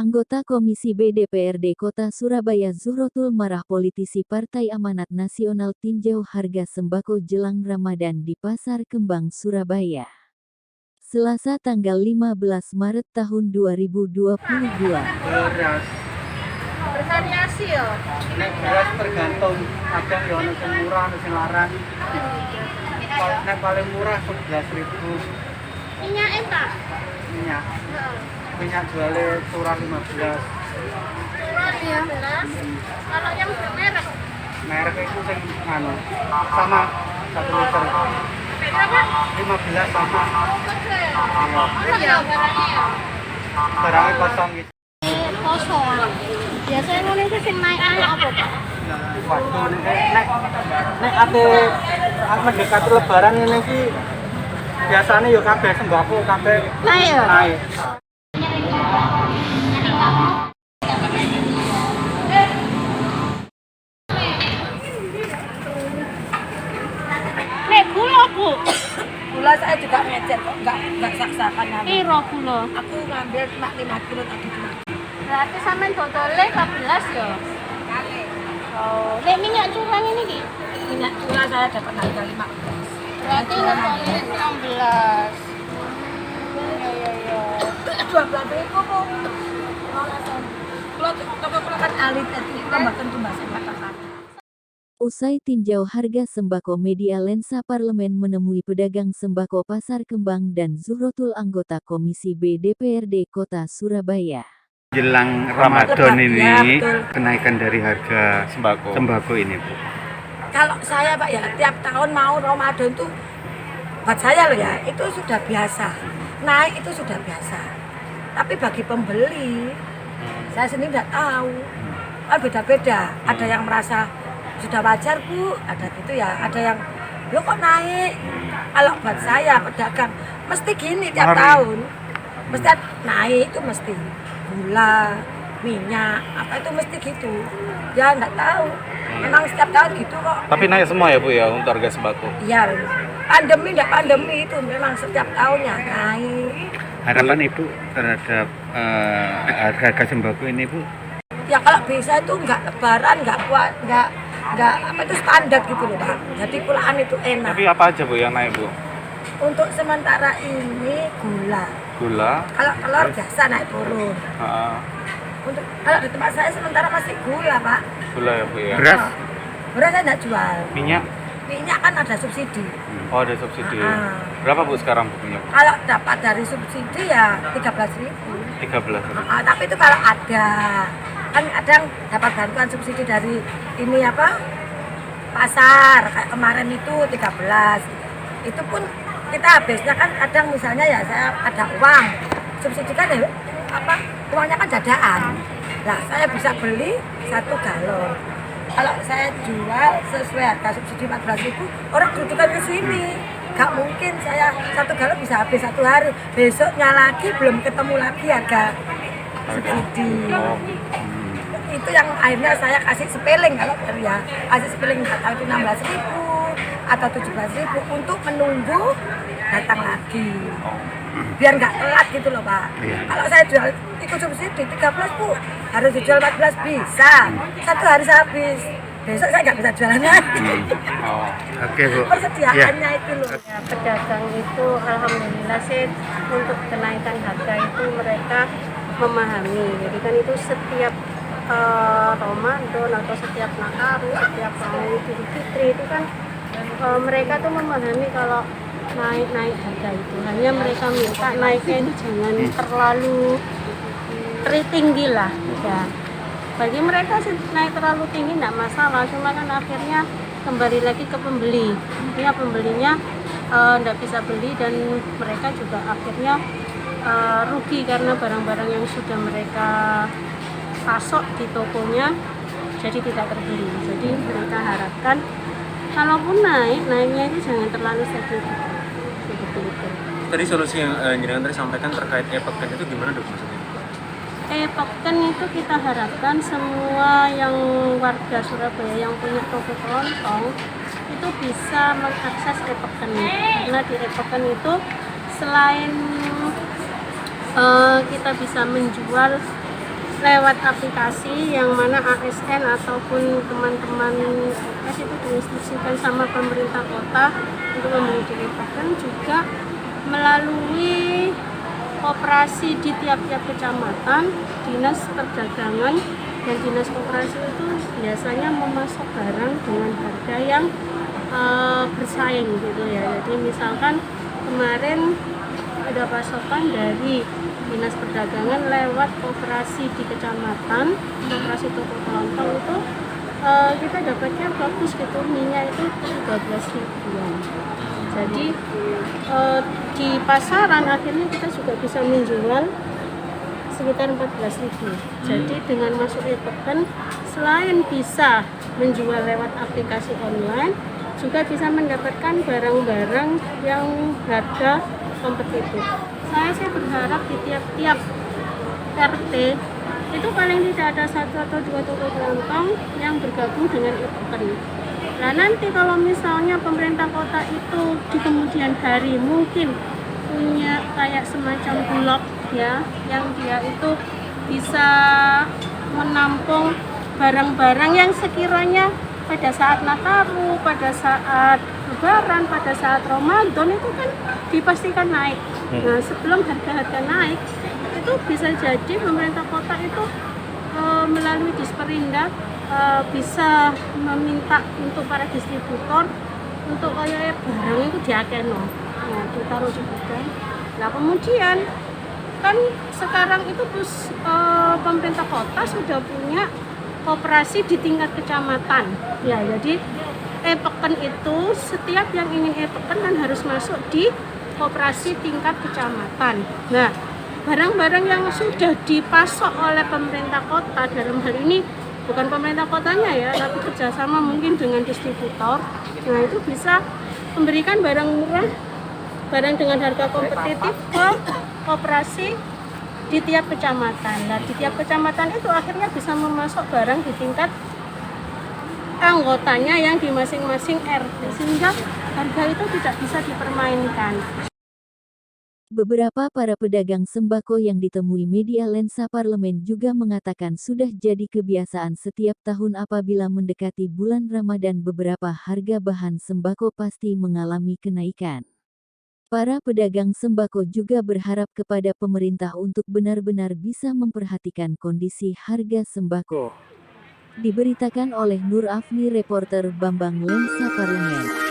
Anggota Komisi B DPRD Kota Surabaya Zuhrotul marah politisi Partai Amanat Nasional tinjau harga sembako jelang Ramadan di Pasar Kembang Surabaya. Selasa tanggal 15 Maret tahun 2022. Beras. Bervariasi ya. Nek beras tergantung, kadang ya ono sing murah, ono sing larang. Nek paling murah 11.000. Minyak enak. Minyak. Minyak jualnya curah 15. Curah 15. Kalau yang bermerek Merek itu sing anu sama 1 liter. berapa? 15 sama. Mana ya barangnya ya? Barangnya kosong gitu. Kosong. Biasanya ngono itu sing naik-naik apa, Pak? Waduh, nek ate mendekati lebaran ini iki biasanya ya kabeh sembako kabeh Naik ya? naik. Nek gula, Bu. Gula saya juga ngecer kok, enggak saksakan namanya. Piro gula? Aku ngambil cuma 5 kilo tadi cuma. Berarti sampean dodole 14 ya? Oh, nek minyak curah ini ki? Minyak curah saya dapat harga 15. Berarti dodole 16. Ya. 12.000 Bu. Kalau kan alit tadi tambahkan tumbas katakan. Usai tinjau harga sembako, media Lensa Parlemen menemui pedagang sembako Pasar Kembang dan Zuhrotul anggota Komisi B DPRD Kota Surabaya. Jelang Ramadan ini Ya, betul. kenaikan dari harga sembako ini, Bu. Kalau saya Pak ya tiap tahun mau Ramadan tuh buat saya loh ya itu sudah biasa. Naik itu sudah biasa. Tapi bagi pembeli saya sendiri tidak tahu. Kan beda-beda. Ada yang merasa sudah wajar Bu, ada gitu ya. Ada yang lo kok naik. Kalau buat saya pedagang mesti gini tiap tahun. Mesti naik itu mesti gula, minyak, apa itu mesti gitu. Ya enggak tahu. Memang setiap tahun gitu kok. Tapi naik semua ya, Bu ya, untuk harga sembako. Iya, pandemi enggak pandemi itu memang setiap tahunnya naik. Harapan Ibu terhadap harga sembako ini, Bu? Ya kalau bisa itu enggak lebaran, enggak apa itu standar gitu loh Pak. Jadi pulaan itu enak. Tapi apa aja, Bu, yang naik, Bu? Untuk sementara ini gula. Gula. Kalau telur biasa naik turun. Untuk kalau di tempat saya sementara masih gula Pak. Gula ya, Bu ya. Beras? Beras saya enggak jual. Minyak? Minyak kan ada subsidi. Oh, ada subsidi. Ah. Berapa, Bu, sekarang minyak? Kalau dapat dari subsidi ya 13.000. 13. Tapi itu kalau ada kan kadang dapat bantuan subsidi dari ini apa pasar kayak kemarin itu 13 itu pun kita habisnya kan kadang misalnya ya saya ada uang subsidi kan ya apa uangnya kan dadaan. Nah saya bisa beli 1 galon. Kalau saya jual sesuai harga subsidi 14.000 orang kerutukan ke sini. Gak mungkin saya 1 galon bisa habis 1 hari. Besoknya lagi belum ketemu lagi harga subsidi. Itu yang akhirnya saya kasih sepeling kalau ya kasih sepeling nggak tahu itu 16.000 atau 17.000 untuk menunggu datang lagi biar nggak telat gitu loh Pak. Kalau saya jual ikut subsidi 13 Bu harus dijual 14 bisa 1 hari saya habis besok saya nggak bisa jualan lagi. Oke, Bu. Persediaannya itu loh. Ya, pedagang itu alhamdulillah sih untuk kenaikan harga itu mereka memahami. Jadi kan itu setiap Ramadan atau setiap Nataru, setiap mau Idul Fitri itu kan mereka tuh memahami kalau naik harga itu. Hanya mereka minta naiknya itu jangan terlalu tinggi lah. Ya. Bagi mereka sih naik terlalu tinggi tidak masalah, cuma kan akhirnya kembali lagi ke pembeli. Akhirnya pembelinya tidak bisa beli dan mereka juga akhirnya rugi karena barang-barang yang sudah mereka pasok di tokonya jadi tidak terbeli. Jadi mereka harapkan kalaupun naiknya itu jangan terlalu signifikan. Seperti itu. Tadi solusi yang jenengan tadi sampaikan terkait e-pekan itu gimana Dok maksudnya? E-pekan itu kita harapkan semua yang warga Surabaya yang punya toko kelontong itu bisa mengakses e-pekan karena di e-pekan itu selain kita bisa menjual lewat aplikasi yang mana ASN ataupun teman-teman OS itu diinstruksikan sama pemerintah kota untuk membeli diri pekan, juga melalui operasi di tiap-tiap kecamatan, dinas perdagangan dan dinas koperasi itu biasanya memasok barang dengan harga yang bersaing gitu ya. Jadi misalkan kemarin ada pasokan dari dinas perdagangan lewat operasi di kecamatan, operasi toko kelontong itu kita dapatnya bagus gitu, minyak itu 13.000-an. Jadi di pasaran akhirnya kita juga bisa menjual sekitar 14.000. Jadi dengan masuk e-pekan, selain bisa menjual lewat aplikasi online, juga bisa mendapatkan barang-barang yang harga kompetitif. Saya sih berharap di tiap-tiap RT itu paling tidak ada 1 atau 2 toko kelontong yang bergabung dengan e-pekan. Nah nanti kalau misalnya pemerintah kota itu di kemudian hari mungkin punya kayak semacam blok ya, yang dia itu bisa menampung barang-barang yang sekiranya pada saat Nataru, pada saat Lebaran, pada saat Ramadan itu kan dipastikan naik. Nah sebelum harga-harga naik itu bisa jadi pemerintah kota itu melalui Disperindak bisa meminta untuk para distributor untuk kayak barang itu diakeno, nah ditaruh di gudang. Nah kemudian kan sekarang itu terus pemerintah kota sudah punya koperasi di tingkat kecamatan ya, jadi e-pekan itu setiap yang ingin e-pekan kan harus masuk di koperasi tingkat kecamatan. Nah barang-barang yang sudah dipasok oleh pemerintah kota, dalam hal ini bukan pemerintah kotanya ya, tapi kerjasama mungkin dengan distributor, nah itu bisa memberikan barang murah, barang dengan harga kompetitif ke koperasi di tiap kecamatan. Nah di tiap kecamatan itu akhirnya bisa memasok barang di tingkat anggotanya yang di masing-masing RT, sehingga harga itu tidak bisa dipermainkan. Beberapa para pedagang sembako yang ditemui media Lensa Parlemen juga mengatakan sudah jadi kebiasaan setiap tahun apabila mendekati bulan Ramadan beberapa harga bahan sembako pasti mengalami kenaikan. Para pedagang sembako juga berharap kepada pemerintah untuk benar-benar bisa memperhatikan kondisi harga sembako. Diberitakan oleh Nur Afni, reporter Bambang Lensa Parlemen.